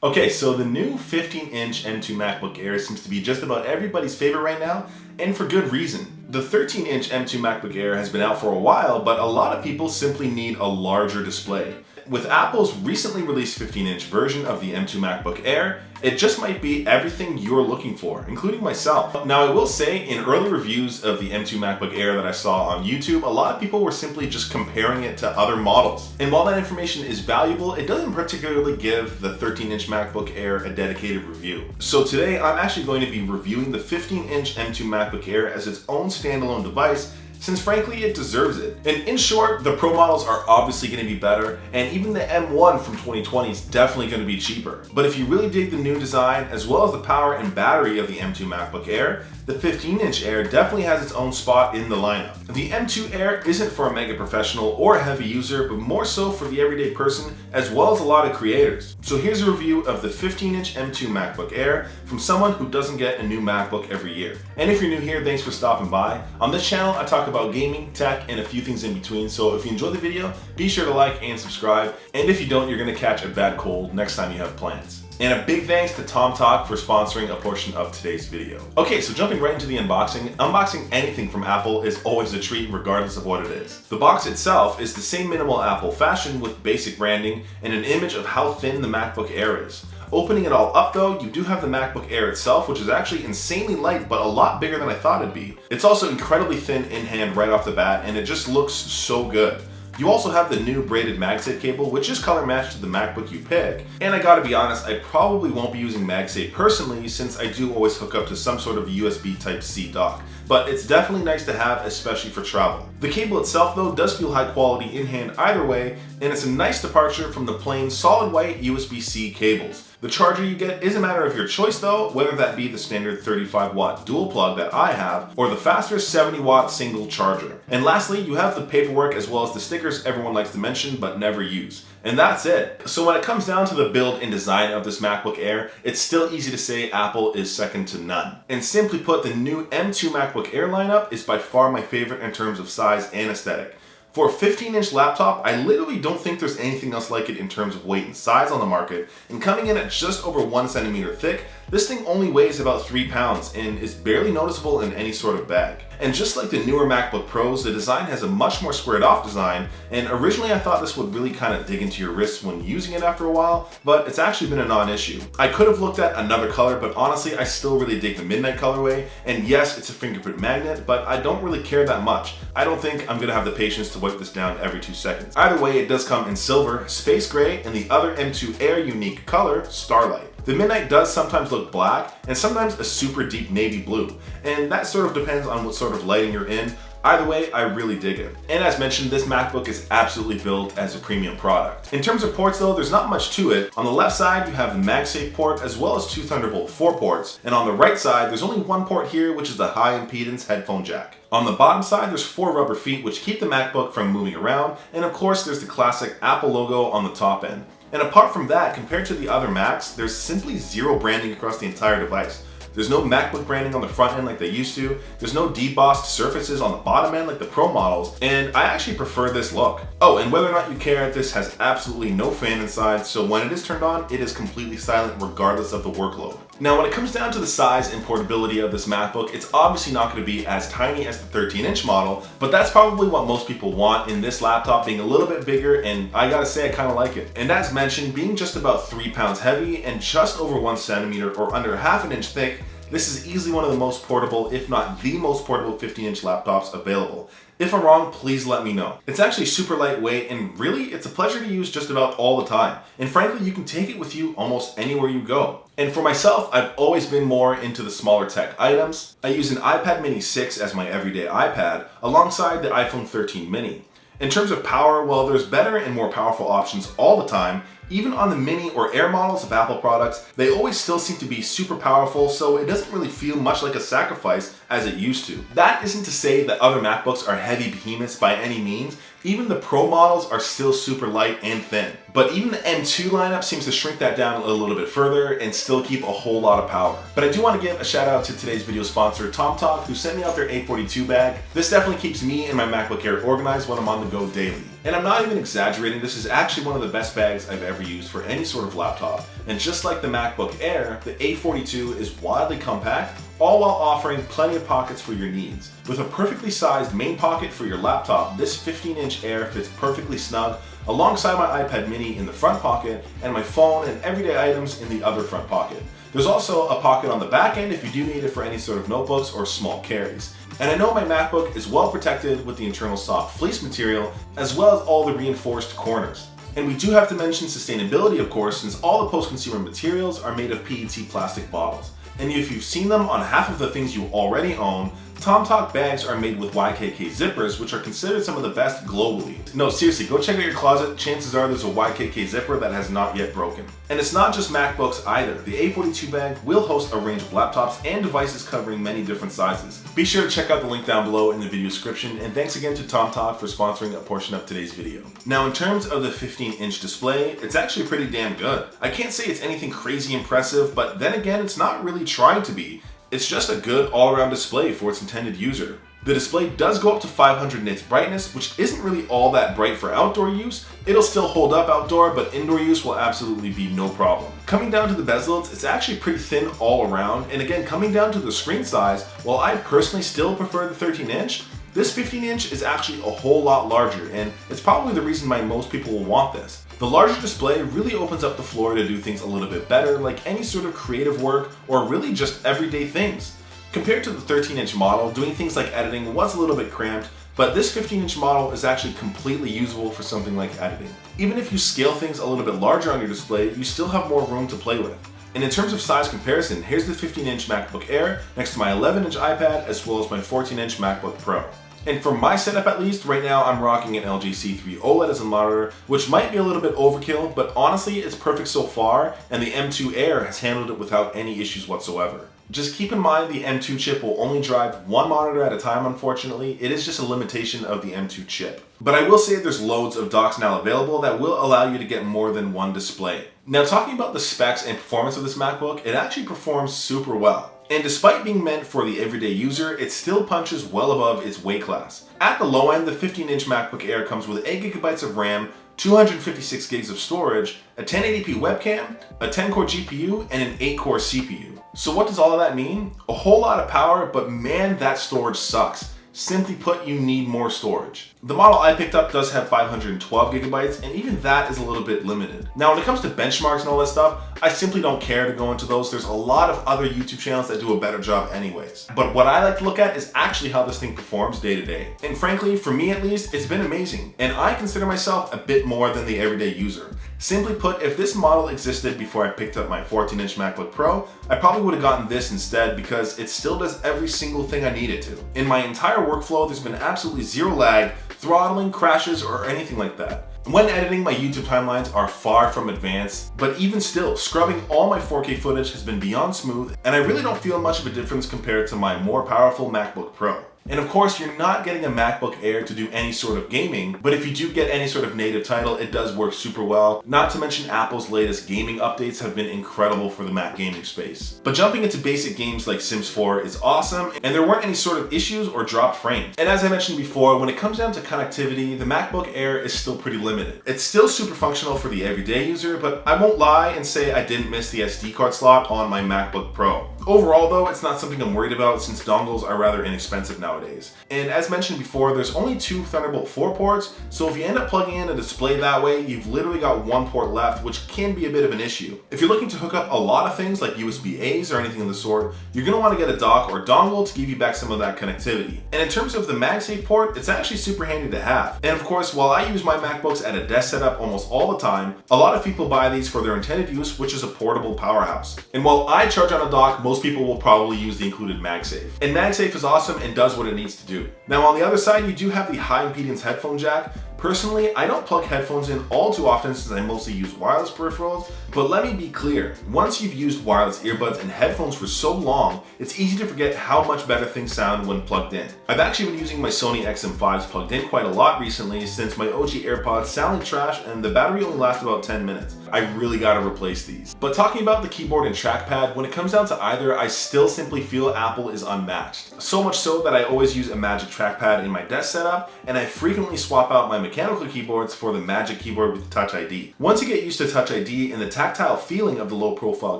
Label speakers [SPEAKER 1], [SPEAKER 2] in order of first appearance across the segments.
[SPEAKER 1] Okay, so the new 15-inch M2 MacBook Air seems to be just about everybody's favorite right now, and for good reason. The 13-inch M2 MacBook Air has been out for a while, but a lot of people simply need a larger display. With Apple's recently released 15-inch version of the M2 MacBook Air, it just might be everything you're looking for, including myself. Now, I will say, in early reviews of the M2 MacBook Air that I saw on YouTube, a lot of people were simply just comparing it to other models. And while that information is valuable, it doesn't particularly give the 13-inch MacBook Air a dedicated review. So today, I'm actually going to be reviewing the 15-inch M2 MacBook Air as its own standalone device, since frankly it deserves it. And in short, the Pro models are obviously going to be better, and even the M1 from 2020 is definitely going to be cheaper. But if you really dig the new design, as well as the power and battery of the M2 MacBook Air, the 15-inch Air definitely has its own spot in the lineup. The M2 Air isn't for a mega professional or a heavy user, but more so for the everyday person, as well as a lot of creators. So here's a review of the 15-inch M2 MacBook Air from someone who doesn't get a new MacBook every year. And if you're new here, thanks for stopping by. On this channel, I talk about gaming, tech, and a few things in between, so if you enjoyed the video, be sure to like and subscribe, and if you don't, you're gonna catch a bad cold next time you have plans. And a big thanks to Tomtoc for sponsoring a portion of today's video. Okay, so jumping right into the unboxing. Unboxing anything from Apple is always a treat regardless of what it is. The box itself is the same minimal Apple fashion with basic branding and an image of how thin the MacBook Air is. Opening it all up though, you do have the MacBook Air itself, which is actually insanely light, but a lot bigger than I thought it'd be. It's also incredibly thin in hand right off the bat, and it just looks so good. You also have the new braided MagSafe cable, which is color matched to the MacBook you pick. And I gotta be honest, I probably won't be using MagSafe personally, since I do always hook up to some sort of USB Type-C dock. But it's definitely nice to have, especially for travel. The cable itself though does feel high quality in hand either way, and it's a nice departure from the plain solid white USB-C cables. The charger you get is a matter of your choice though, whether that be the standard 35-watt dual plug that I have, or the faster 70-watt single charger. And lastly, you have the paperwork as well as the stickers everyone likes to mention but never use. And that's it. So when it comes down to the build and design of this MacBook Air, it's still easy to say Apple is second to none. And simply put, the new M2 MacBook Air lineup is by far my favorite in terms of size and aesthetic. For a 15-inch laptop, I literally don't think there's anything else like it in terms of weight and size on the market, and coming in at just over 1 centimeter thick, this thing only weighs about 3 pounds and is barely noticeable in any sort of bag. And just like the newer MacBook Pros, the design has a much more squared off design, and originally I thought this would really kind of dig into your wrists when using it after a while, but it's actually been a non-issue. I could have looked at another color, but honestly I still really dig the midnight colorway, and yes, it's a fingerprint magnet, but I don't really care that much. I don't think I'm gonna have the patience to wipe this down every 2 seconds. Either way, it does come in silver, space gray, and the other M2 Air unique color, Starlight. The midnight does sometimes look black, and sometimes a super deep navy blue, and that sort of depends on what sort of lighting you're in. Either way, I really dig it. And as mentioned, this MacBook is absolutely built as a premium product. In terms of ports though, there's not much to it. On the left side, you have the MagSafe port as well as 2 Thunderbolt 4 ports, and on the right side, there's only 1 port here, which is the high impedance headphone jack. On the bottom side, there's 4 rubber feet which keep the MacBook from moving around, and of course, there's the classic Apple logo on the top end. And apart from that, compared to the other Macs, there's simply zero branding across the entire device. There's no MacBook branding on the front end like they used to. There's no debossed surfaces on the bottom end like the Pro models, and I actually prefer this look. Oh, and whether or not you care, this has absolutely no fan inside, so when it is turned on, it is completely silent regardless of the workload. Now, when it comes down to the size and portability of this MacBook, it's obviously not going to be as tiny as the 13-inch model, but that's probably what most people want in this laptop, being a little bit bigger, and I gotta say I kind of like it. And as mentioned, being just about 3 pounds heavy and just over 1 centimeter or under ½ an inch thick, this is easily one of the most portable, if not the most portable 15-inch laptops available. If I'm wrong, please let me know. It's actually super lightweight, and really, it's a pleasure to use just about all the time. And frankly, you can take it with you almost anywhere you go. And for myself, I've always been more into the smaller tech items. I use an iPad mini 6 as my everyday iPad, alongside the iPhone 13 mini. In terms of power, well, there's better and more powerful options all the time. Even on the mini or Air models of Apple products, they always still seem to be super powerful, so it doesn't really feel much like a sacrifice as it used to. That isn't to say that other MacBooks are heavy behemoths by any means. Even the Pro models are still super light and thin. But even the M2 lineup seems to shrink that down a little bit further and still keep a whole lot of power. But I do want to give a shout out to today's video sponsor, Tomtoc, who sent me out their 842 bag. This definitely keeps me and my MacBook Air organized when I'm on the go daily. And I'm not even exaggerating, this is actually one of the best bags I've ever used for any sort of laptop. And just like the MacBook Air, the A42 is wildly compact, all while offering plenty of pockets for your needs. With a perfectly sized main pocket for your laptop, this 15-inch Air fits perfectly snug alongside my iPad mini in the front pocket and my phone and everyday items in the other front pocket. There's also a pocket on the back end if you do need it for any sort of notebooks or small carries. And I know my MacBook is well protected with the internal soft fleece material, as well as all the reinforced corners. And we do have to mention sustainability, of course, since all the post-consumer materials are made of PET plastic bottles. And if you've seen them on half of the things you already own, Tomtoc bags are made with YKK zippers, which are considered some of the best globally. No, seriously, go check out your closet. Chances are there's a YKK zipper that has not yet broken. And it's not just MacBooks either. The A42 bag will host a range of laptops and devices covering many different sizes. Be sure to check out the link down below in the video description, and thanks again to Tomtoc for sponsoring a portion of today's video. Now, in terms of the 15-inch display, it's actually pretty damn good. I can't say it's anything crazy impressive, but then again, it's not really trying to be. It's just a good all-around display for its intended user. The display does go up to 500 nits brightness, which isn't really all that bright for outdoor use. It'll still hold up outdoor, but indoor use will absolutely be no problem. Coming down to the bezels, it's actually pretty thin all around, and again, coming down to the screen size, while I personally still prefer the 13-inch, this 15-inch is actually a whole lot larger, and it's probably the reason why most people will want this. The larger display really opens up the floor to do things a little bit better, like any sort of creative work or really just everyday things. Compared to the 13-inch model, doing things like editing was a little bit cramped, but this 15-inch model is actually completely usable for something like editing. Even if you scale things a little bit larger on your display, you still have more room to play with. And in terms of size comparison, here's the 15-inch MacBook Air next to my 11-inch iPad as well as my 14-inch MacBook Pro. And for my setup at least, right now I'm rocking an LG C3 OLED as a monitor, which might be a little bit overkill, but honestly it's perfect so far, and the M2 Air has handled it without any issues whatsoever. Just keep in mind the M2 chip will only drive one monitor at a time, unfortunately. It is just a limitation of the M2 chip. But I will say there's loads of docks now available that will allow you to get more than one display. Now, talking about the specs and performance of this MacBook, it actually performs super well. And despite being meant for the everyday user, it still punches well above its weight class. At the low end, the 15-inch MacBook Air comes with 8GB of RAM, 256 gigs of storage, a 1080p webcam, a 10-core GPU, and an 8-core CPU. So what does all of that mean? A whole lot of power, but man, that storage sucks. Simply put, you need more storage. The model I picked up does have 512 gigabytes, and even that is a little bit limited. Now, when it comes to benchmarks and all that stuff, I simply don't care to go into those. There's a lot of other YouTube channels that do a better job anyways. But what I like to look at is actually how this thing performs day to day. And frankly, for me at least, it's been amazing. And I consider myself a bit more than the everyday user. Simply put, if this model existed before I picked up my 14-inch MacBook Pro, I probably would have gotten this instead because it still does every single thing I need it to. In my entire workflow, there's been absolutely zero lag, throttling, crashes, or anything like that. When editing, my YouTube timelines are far from advanced, but even still, scrubbing all my 4K footage has been beyond smooth, and I really don't feel much of a difference compared to my more powerful MacBook Pro. And of course, you're not getting a MacBook Air to do any sort of gaming, but if you do get any sort of native title, it does work super well. Not to mention Apple's latest gaming updates have been incredible for the Mac gaming space. But jumping into basic games like Sims 4 is awesome, and there weren't any sort of issues or dropped frames. And as I mentioned before, when it comes down to connectivity, the MacBook Air is still pretty limited. It's still super functional for the everyday user, but I won't lie and say I didn't miss the SD card slot on my MacBook Pro. Overall though, it's not something I'm worried about since dongles are rather inexpensive nowadays. And as mentioned before, there's only two Thunderbolt 4 ports, so if you end up plugging in a display that way, you've literally got one port left, which can be a bit of an issue. If you're looking to hook up a lot of things like USB-A's or anything of the sort, you're going to want to get a dock or dongle to give you back some of that connectivity. And in terms of the MagSafe port, it's actually super handy to have. And of course, while I use my MacBooks at a desk setup almost all the time, a lot of people buy these for their intended use, which is a portable powerhouse. And while I charge on a dock, most people will probably use the included MagSafe. And MagSafe is awesome and does what it needs to do. Now on the other side, you do have the high impedance headphone jack. Personally, I don't plug headphones in all too often since I mostly use wireless peripherals, but let me be clear, once you've used wireless earbuds and headphones for so long, it's easy to forget how much better things sound when plugged in. I've actually been using my Sony XM5s plugged in quite a lot recently since my OG AirPods sound like trash and the battery only lasts about 10 minutes. I really gotta replace these. But talking about the keyboard and trackpad, when it comes down to either, I still simply feel Apple is unmatched. So much so that I always use a Magic Trackpad in my desk setup, and I frequently swap out my mechanical keyboards for the Magic Keyboard with Touch ID. Once you get used to Touch ID and the tactile feeling of the low profile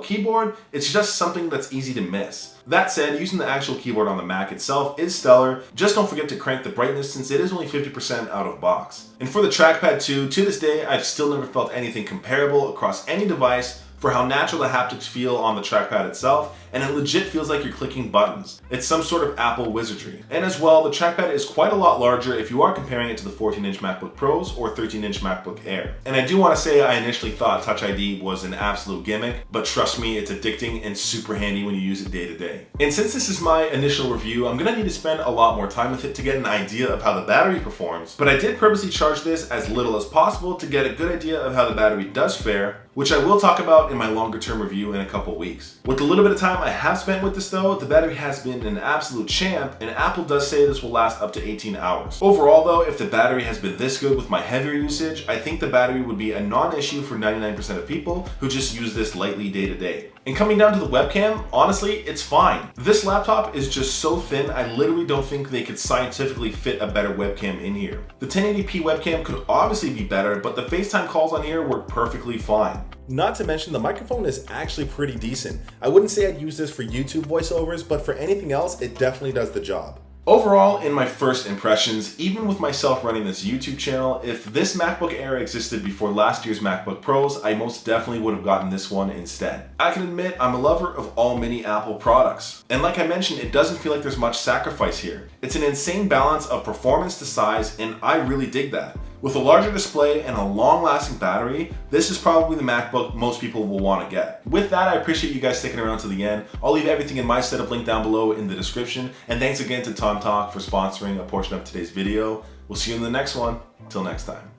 [SPEAKER 1] keyboard, it's just something that's easy to miss. That said, using the actual keyboard on the Mac itself is stellar. Just don't forget to crank the brightness since it is only 50% out of box. And for the trackpad too, to this day, I've still never felt anything comparable across any device for how natural the haptics feel on the trackpad itself, and it legit feels like you're clicking buttons. It's some sort of Apple wizardry. And as well, the trackpad is quite a lot larger if you are comparing it to the 14-inch MacBook Pros or 13-inch MacBook Air. And I do want to say I initially thought Touch ID was an absolute gimmick, but trust me, it's addicting and super handy when you use it day to day. And since this is my initial review, I'm gonna need to spend a lot more time with it to get an idea of how the battery performs, but I did purposely charge this as little as possible to get a good idea of how the battery does fare, which I will talk about in my longer term review in a couple weeks. With the little bit of time I have spent with this though, the battery has been an absolute champ, and Apple does say this will last up to 18 hours. Overall though, if the battery has been this good with my heavier usage, I think the battery would be a non-issue for 99% of people who just use this lightly day to day. And coming down to the webcam, honestly, it's fine. This laptop is just so thin, I literally don't think they could scientifically fit a better webcam in here. The 1080p webcam could obviously be better, but the FaceTime calls on here work perfectly fine. Not to mention the microphone is actually pretty decent. I wouldn't say I'd use this for YouTube voiceovers, but for anything else, it definitely does the job. Overall, in my first impressions, even with myself running this YouTube channel, if this MacBook Air existed before last year's MacBook Pros, I most definitely would have gotten this one instead. I can admit I'm a lover of all mini Apple products. And like I mentioned, it doesn't feel like there's much sacrifice here. It's an insane balance of performance to size, and I really dig that. With a larger display and a long-lasting battery, this is probably the MacBook most people will want to get. With that, I appreciate you guys sticking around to the end. I'll leave everything in my setup linked down below in the description. And thanks again to Tomtoc for sponsoring a portion of today's video. We'll see you in the next one. Till next time.